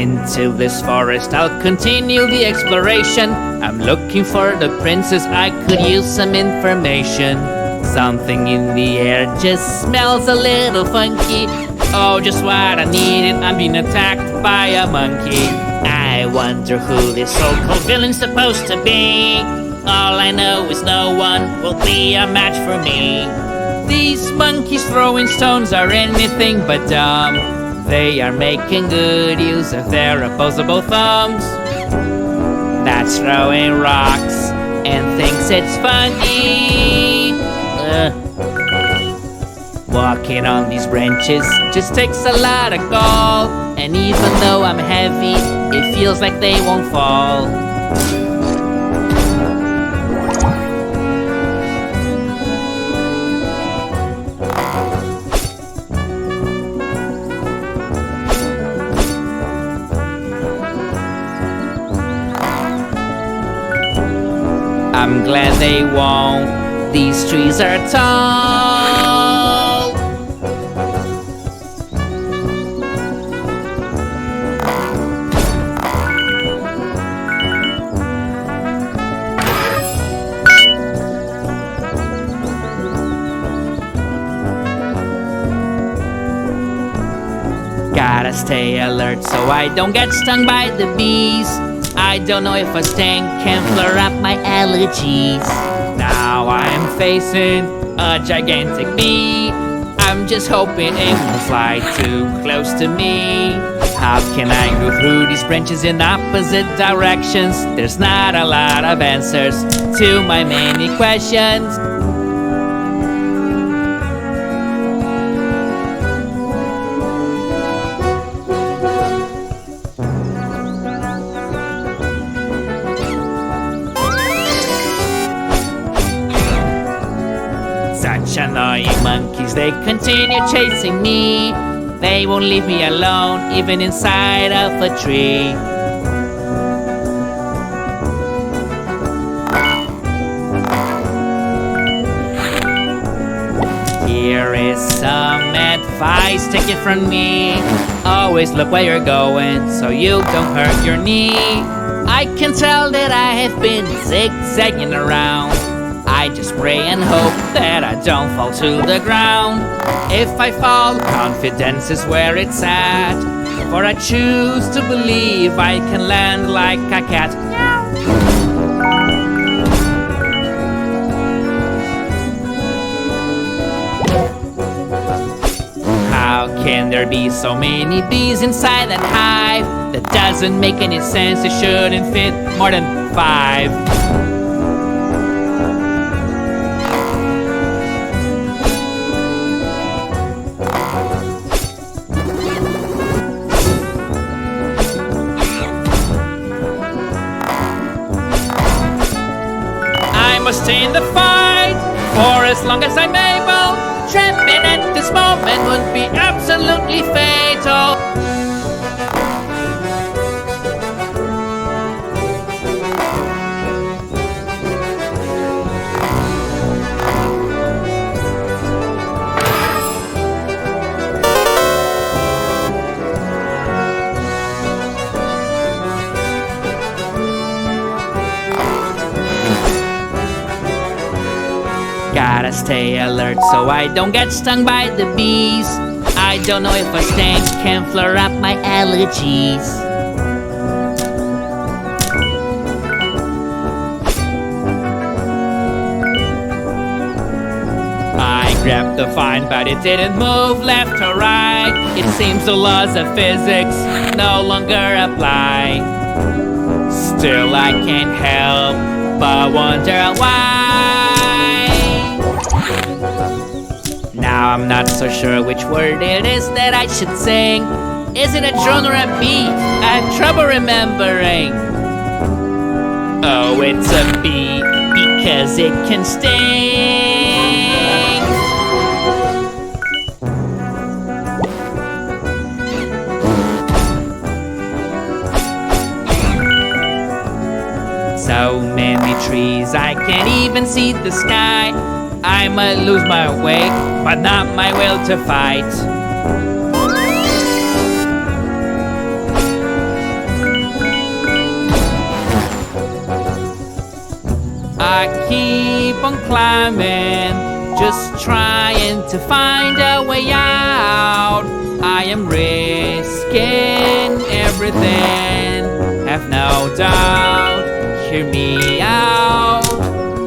Into this forest I'll continue the exploration. I'm looking for the princess, I could use some information. Something in the air just smells a little funky. Oh, just what I needed, I'm being attacked by a monkey. I wonder who this so-called villain's supposed to be. All I know is no one will be a match for me. These monkeys throwing stones are anything but dumb. They are making good use of their opposable thumbs. That's throwing rocks and thinks it's funny. Walking on these branches just takes a lot of gall. And even though I'm heavy, it feels like they won't fall. I'm glad they won't. These trees are tall. Gotta stay alert so I don't get stung by the bees. I don't know if a sting can flare up my allergies. Now I'm facing a gigantic bee. I'm just hoping it won't fly too close to me. How can I go through these branches in opposite directions? There's not a lot of answers to my many questions. Such annoying monkeys, they continue chasing me. They won't leave me alone, even inside of a tree. Here is some advice, take it from me. Always look where you're going, so you don't hurt your knee. I can tell that I have been zigzagging around. I just pray and hope that I don't fall to the ground. If I fall, confidence is where it's at. For I choose to believe I can land like a cat. How can there be so many bees inside that hive? That doesn't make any sense, it shouldn't fit more than 5. I must stay in the fight for as long as I'm able. Tripping at this moment would be absolutely fatal. Gotta stay alert so I don't get stung by the bees. I don't know if a sting can flare up my allergies. I grabbed the vine but it didn't move left or right. It seems the laws of physics no longer apply. Still I can't help but wonder why. Now I'm not so sure which word it is that I should sing. Is it a drone or a bee? I have trouble remembering. Oh, it's a bee because it can sting. So many trees, I can't even see the sky. I might lose my way, but not my will to fight. I keep on climbing, just trying to find a way out. I am risking everything, have no doubt, hear me out.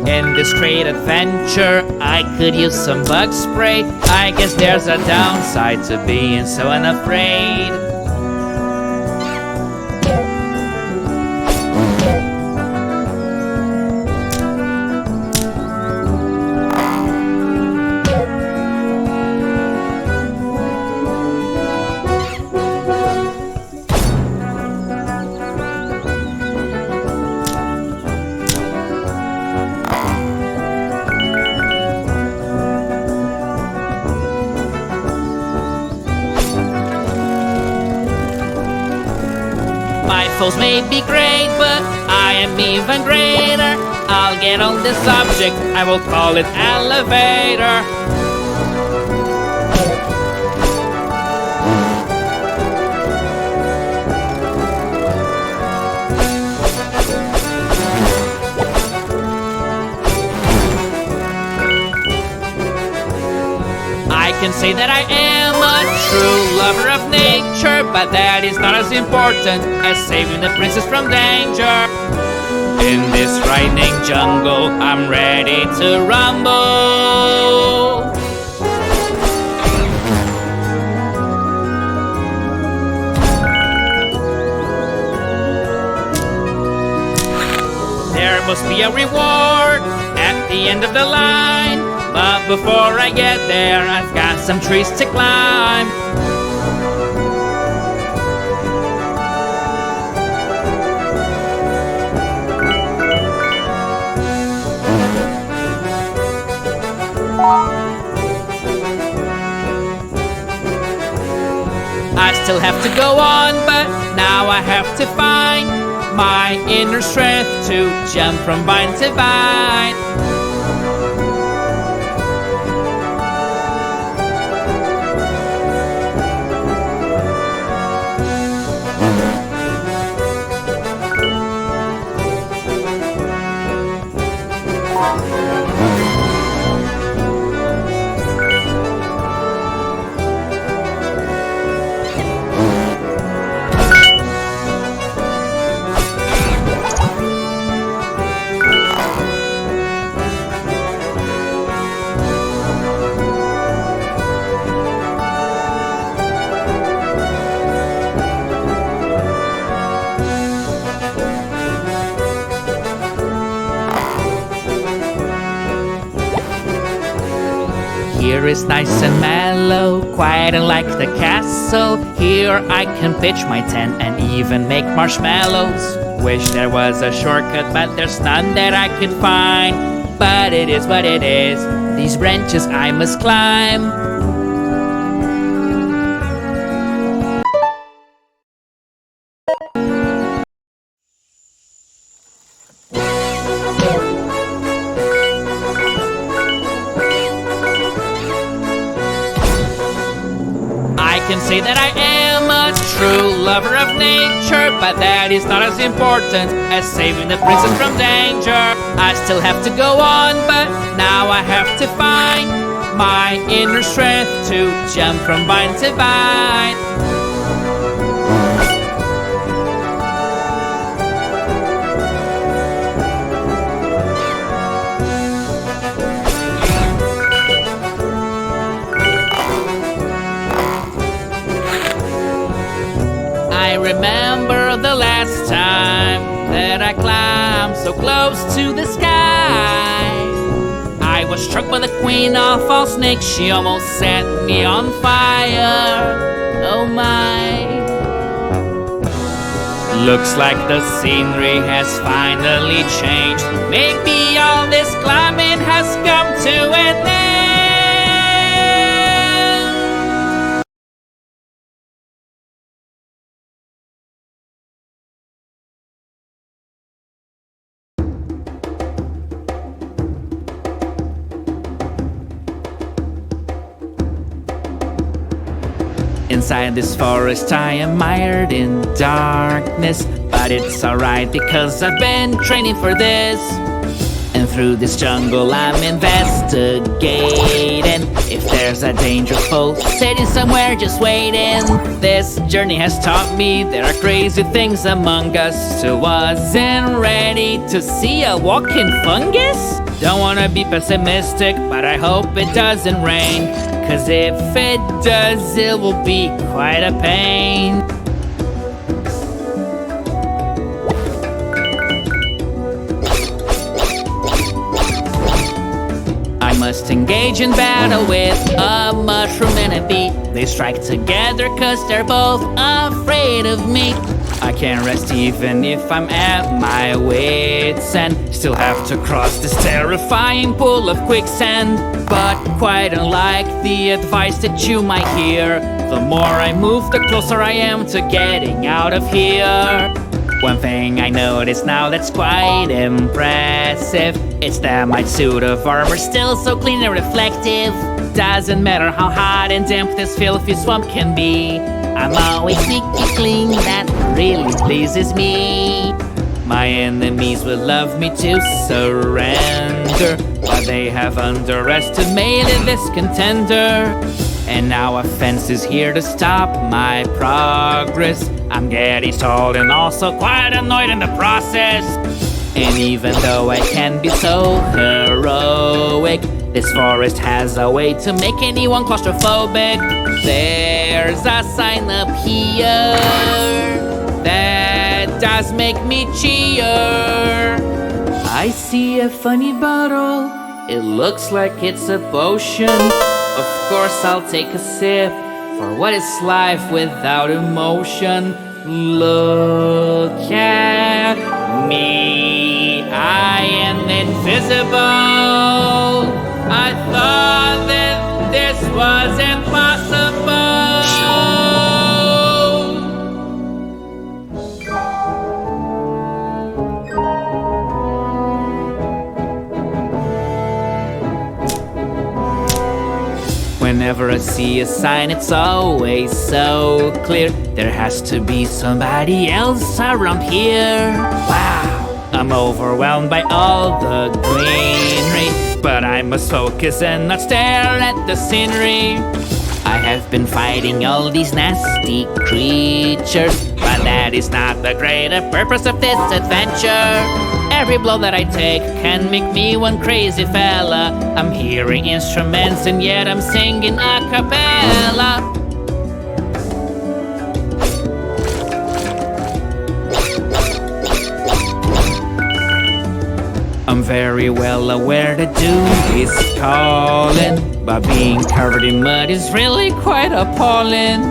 In this great adventure, I could use some bug spray. I guess there's a downside to being so unafraid. My foes may be great, but I am even greater. I'll get on this object, I will call it elevator. I can say that I am a true lover of nature, but that is not as important as saving the princess from danger. In this frightening jungle, I'm ready to rumble. There must be a reward at the end of the line, but before I get there, I've got some trees to climb. I still have to go on, but now I have to find my inner strength to jump from vine to vine. Here is nice and mellow, quiet and like the castle. Here I can pitch my tent and even make marshmallows. Wish there was a shortcut, but there's none that I could find. But it is what it is, these branches I must climb. I can say that I am a true lover of nature, but that is not as important as saving the princess from danger. I still have to go on, but now I have to find my inner strength to jump from vine to vine. I remember the last time that I climbed so close to the sky. I was struck by the queen of all snakes, she almost set me on fire. Oh my. Looks like the scenery has finally changed. Maybe all this climbing has come to an end. Inside this forest I am mired in darkness, but it's alright because I've been training for this. And Walking through this jungle, I'm investigating if there's a dangerous foe sitting somewhere just waiting. This journey has taught me there are crazy things among us, so wasn't ready to see a walking fungus. Don't wanna be pessimistic, but I hope it doesn't rain, 'cause if it does, it will be quite a pain. I must engage in battle with a mushroom and a bee. They strike together 'cause they're both afraid of me. I can't rest even if I'm at my wits' end. Still have to cross this terrifying pool of quicksand. But quite unlike the advice that you might hear, the more I move, the closer I am to getting out of here. One thing I notice now that's quite impressive, it's that my suit of armor's still so clean and reflective. Doesn't matter how hot and damp this filthy swamp can be, I'm always sneaky clean, that really pleases me. My enemies would love me to surrender, but they have underestimated this contender. And now a fence is here to stop my progress. I'm getting stalled and also quite annoyed in the process. And even though I can be so heroic, this forest has a way to make anyone claustrophobic. There's a sign up here that does make me cheer. I see a funny bottle, it looks like it's a potion. Of course I'll take a sip, for what is life without emotion? Look at me, I am invisible. I thought that this was impossible. Whenever I see a sign, it's always so clear. There has to be somebody else around here. Wow, I'm overwhelmed by all the greenery, but I must focus and not stare at the scenery. I have been fighting all these nasty creatures, but that is not the greater purpose of this adventure. Every blow that I take can make me one crazy fella. I'm hearing instruments and yet I'm singing a cappella. I'm very well aware that doom is calling, but being covered in mud is really quite appalling.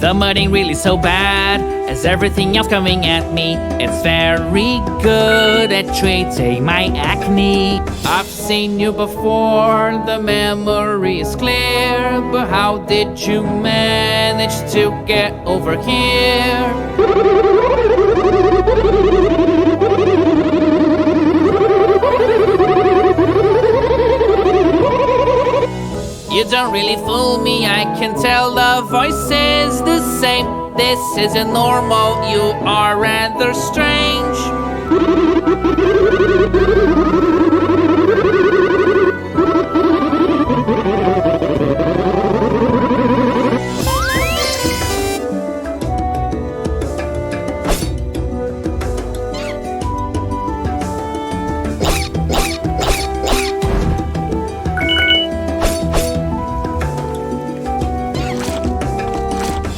The mud ain't really so bad as everything else coming at me. It's very good at treating my acne. I've seen you before, the memory is clear, but how did you manage to get over here? You don't really fool me, I can tell the voice is the same. This isn't normal, you are rather strange.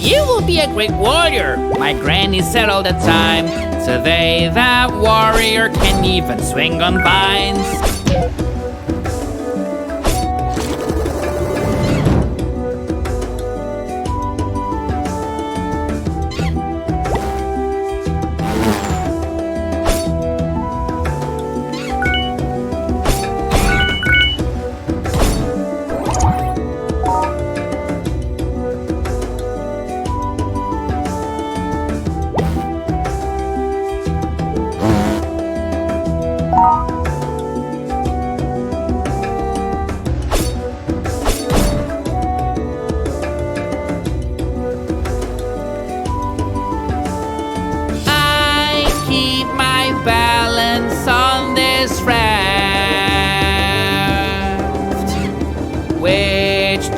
You will be a great warrior, my granny said all the time. Today that warrior can even swing on vines.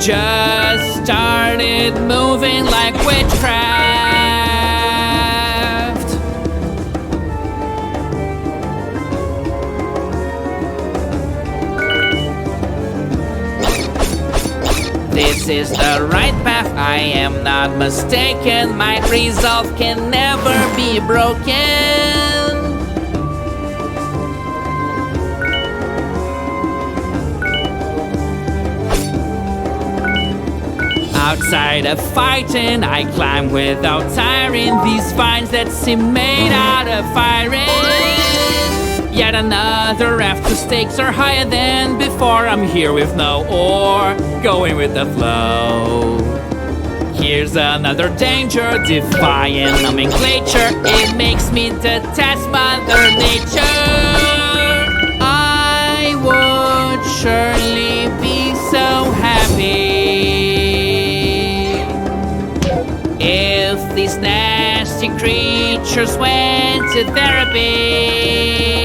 just started moving like witchcraft. This is the right path, I am not mistaken. My resolve can never be broken. Outside of fighting, I climb without tiring these vines that seem made out of iron. Yet another raft, the stakes are higher than before. I'm here with no oar, going with the flow. Here's another danger, defying nomenclature. It makes me detest Mother Nature. I would surely be so happy if these nasty creatures went to therapy.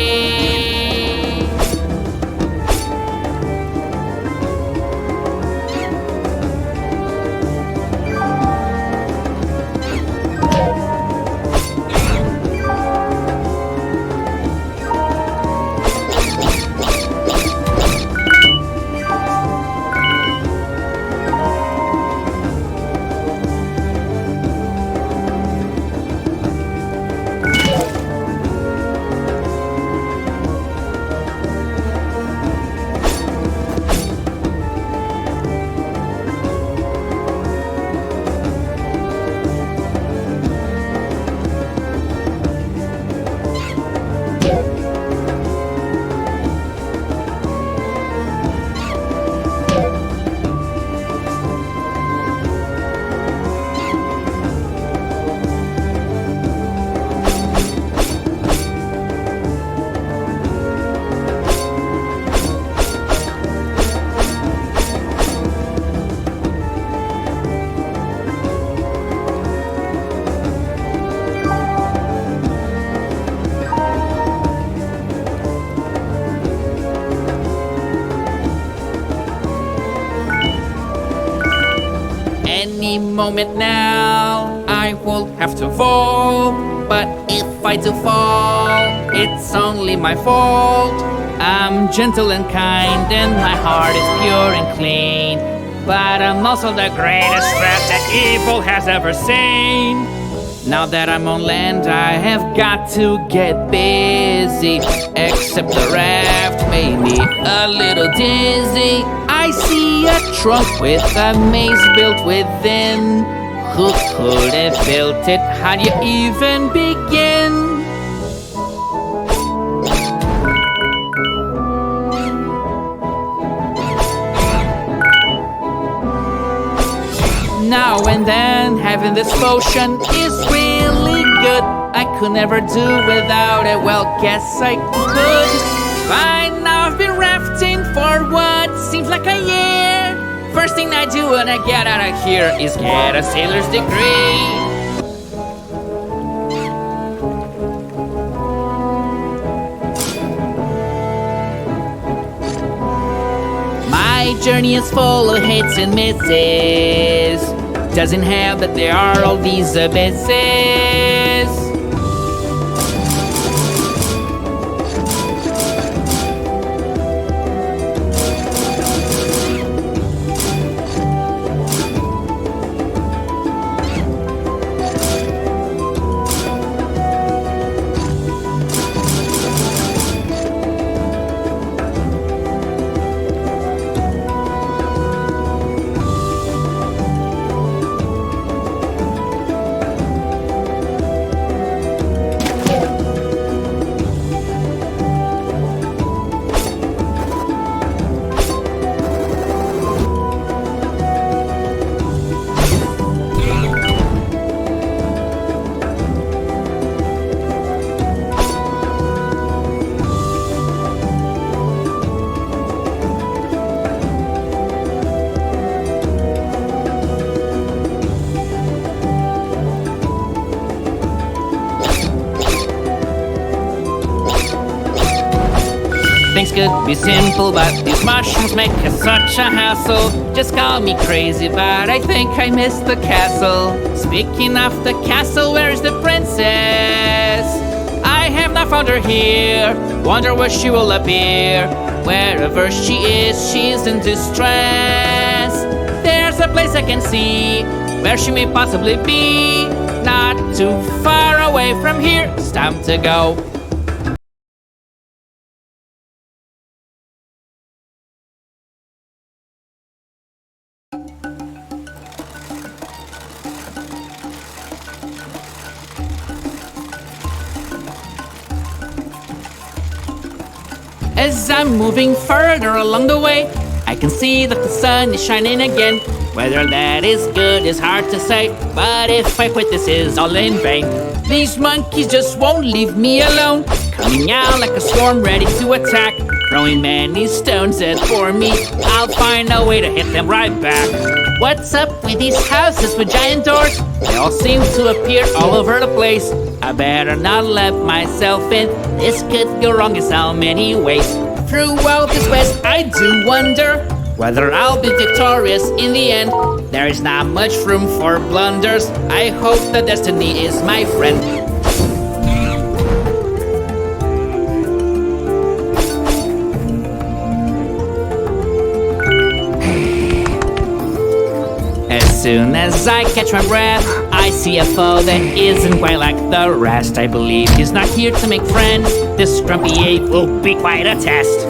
Any moment now, I will have to fall. But if I do fall, it's only my fault. I'm gentle and kind, and my heart is pure and clean. But I'm also the greatest threat that evil has ever seen. Now that I'm on land, I have got to get busy. Except the raft made me a little dizzy. I see a trunk with a maze built within. Who could have built it? How do you even begin? Now and then, having this potion is really good. I could never do without it, well, guess I could. Fine, now I've been rafting for what seems like a year. First thing I do when I get out of here is get a sailor's degree. My journey is full of hits and misses. Doesn't help that there are all these abysses. Things could be simple, but these These mushrooms make it such a hassle. Just call me crazy, but I think I missed the castle. Speaking of the castle, where's the princess? I have not found her here. Wonder where she will appear. Wherever she is, she's in distress. There's a place I can see where she may possibly be. Not too far away from here. It's time to go. As I'm moving further along the way, I can see that the sun is shining again. Whether that is good is hard to say, but if I quit, this is all in vain. These monkeys just won't leave me alone, coming out like a swarm ready to attack, throwing many stones at for me. I'll find a way to hit them right back. What's up with these houses with giant doors? They all seem to appear all over the place. I better not let myself in. This could go wrong in so many ways. Throughout this quest, I do wonder whether I'll be victorious in the end. There is not much room for blunders. I hope that destiny is my friend. As soon as I catch my breath, I see a foe that isn't quite like the rest. I believe he's not here to make friends. This grumpy ape will be quite a test.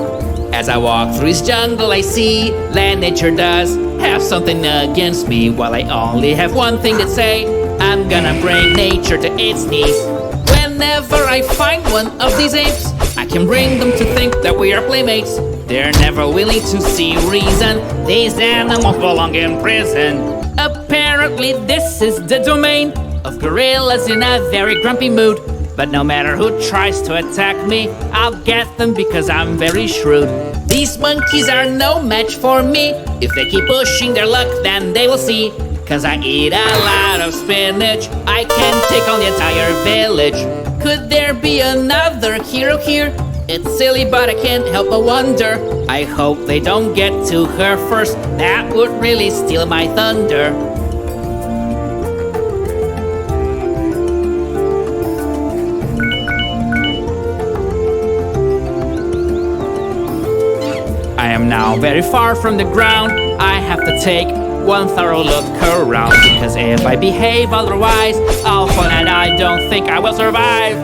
As I walk through his jungle, I see that nature does have something against me. While I only have one thing to say, I'm gonna bring nature to its knees. Whenever I find one of these apes, I can bring them to think that we are playmates. They're never willing to see reason. These animals belong in prison. Apparently this is the domain of gorillas in a very grumpy mood. But no matter who tries to attack me, I'll get them because I'm very shrewd. These monkeys are no match for me. If they keep pushing their luck, then they will see. Cause I eat a lot of spinach. I can take on the entire village. Could there be another hero here? It's silly, but I can't help but wonder. I hope they don't get to her first. That would really steal my thunder. I am now very far from the ground. I have to take one thorough look around, because if I behave otherwise, I'll fall and I don't think I will survive.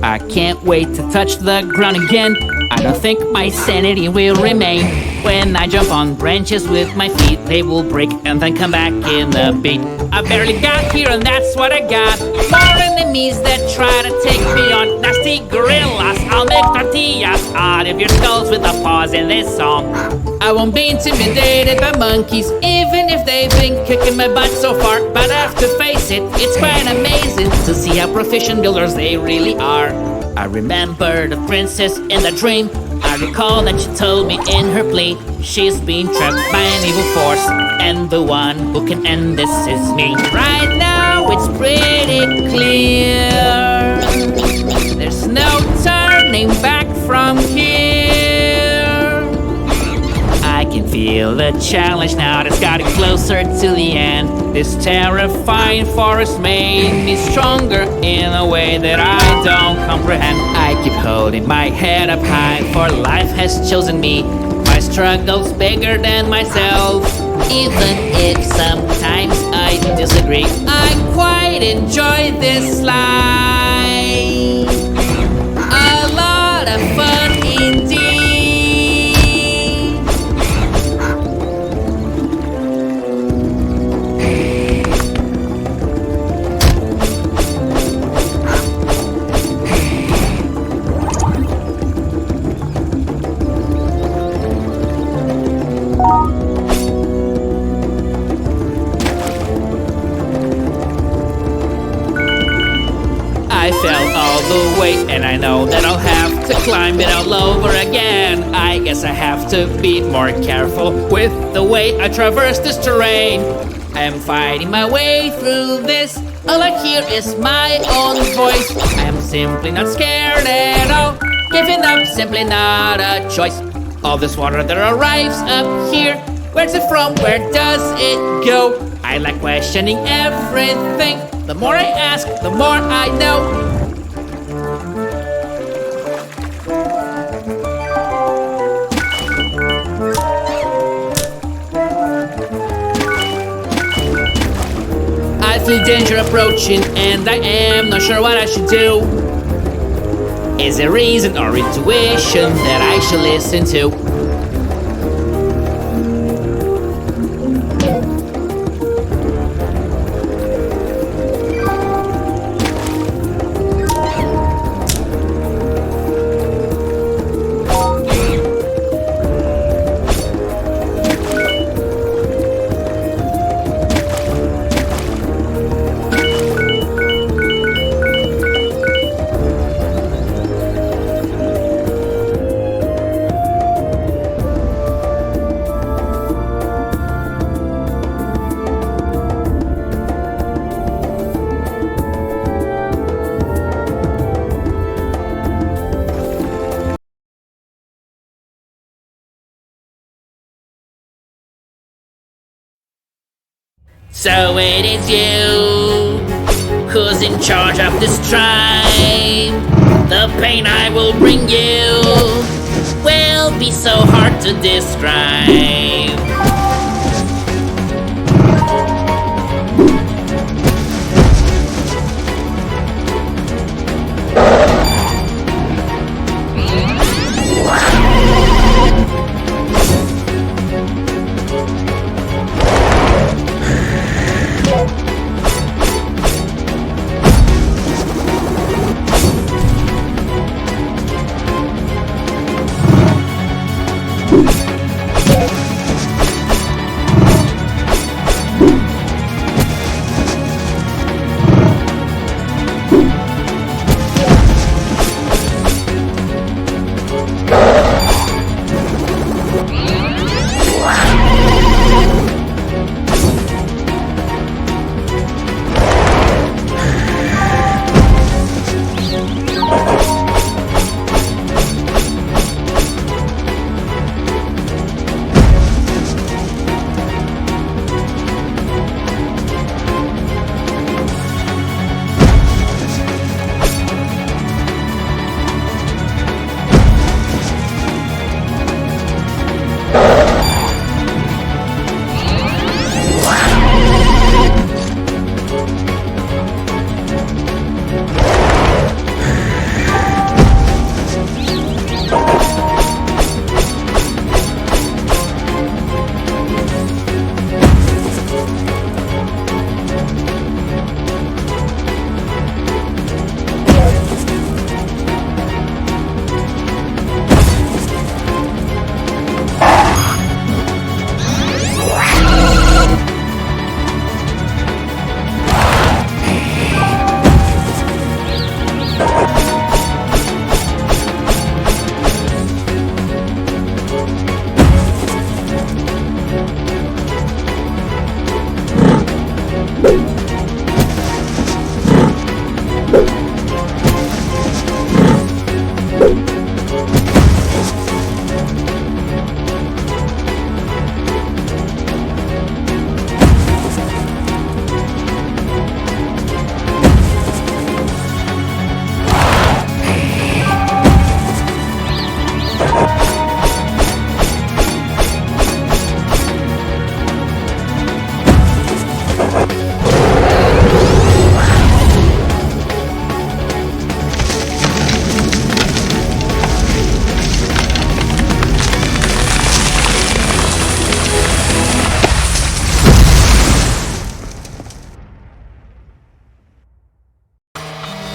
I can't wait to touch the ground again. I don't think my sanity will remain. When I jump on branches with my feet, they will break and then come back in a beat. I barely got here and that's what I got. More enemies that try to take me on. Nasty gorillas, I'll make tortillas out of your skulls with a pause in this song. I won't be intimidated by monkeys, even if they've been kicking my butt so far. But I have to face it, it's quite amazing to see how proficient builders they really are. I remember the princess in the dream. I recall that she told me in her plea she's been trapped by an evil force, and the one who can end this is me. Right now it's pretty clear, there's no turning back from here. I can feel the challenge now that's getting closer to the end. This terrifying forest made me stronger in a way that I don't comprehend. I keep holding my head up high, for life has chosen me. My struggle's bigger than myself, even if sometimes I disagree. I quite enjoy this life, a lot of fun indeed. I fell all the way, and I know that I'll have to climb it all over again. I guess I have to be more careful with the way I traverse this terrain. I am fighting my way through this. All I hear is my own voice. I am simply not scared at all. Giving up, simply not a choice. All this water that arrives up here, where's it from? Where does it go? I like questioning everything. The more I ask, the more I know. I feel danger approaching, and I am not sure what I should do. Is it reason or intuition that I should listen to? So it is you who's in charge of this tribe. The pain I will bring you will be so hard to describe.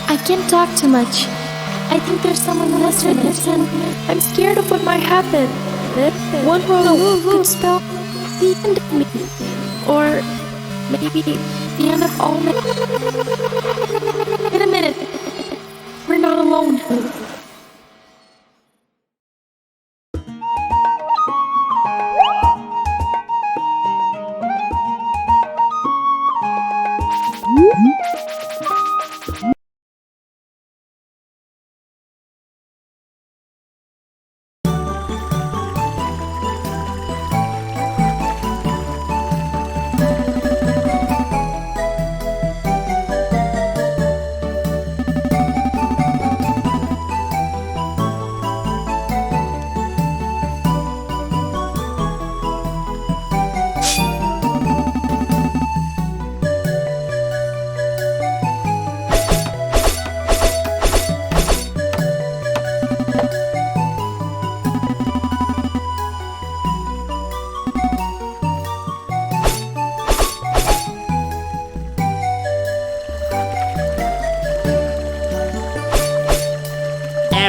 I can't talk too much. I think there's someone listening, and I'm scared of what might happen. One wrong move could spell the end of me. Or maybe the end of all. Wait a minute.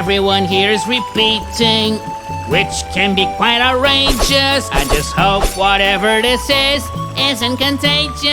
everyone here is repeating, which can be quite outrageous. I just hope whatever this is isn't contagious.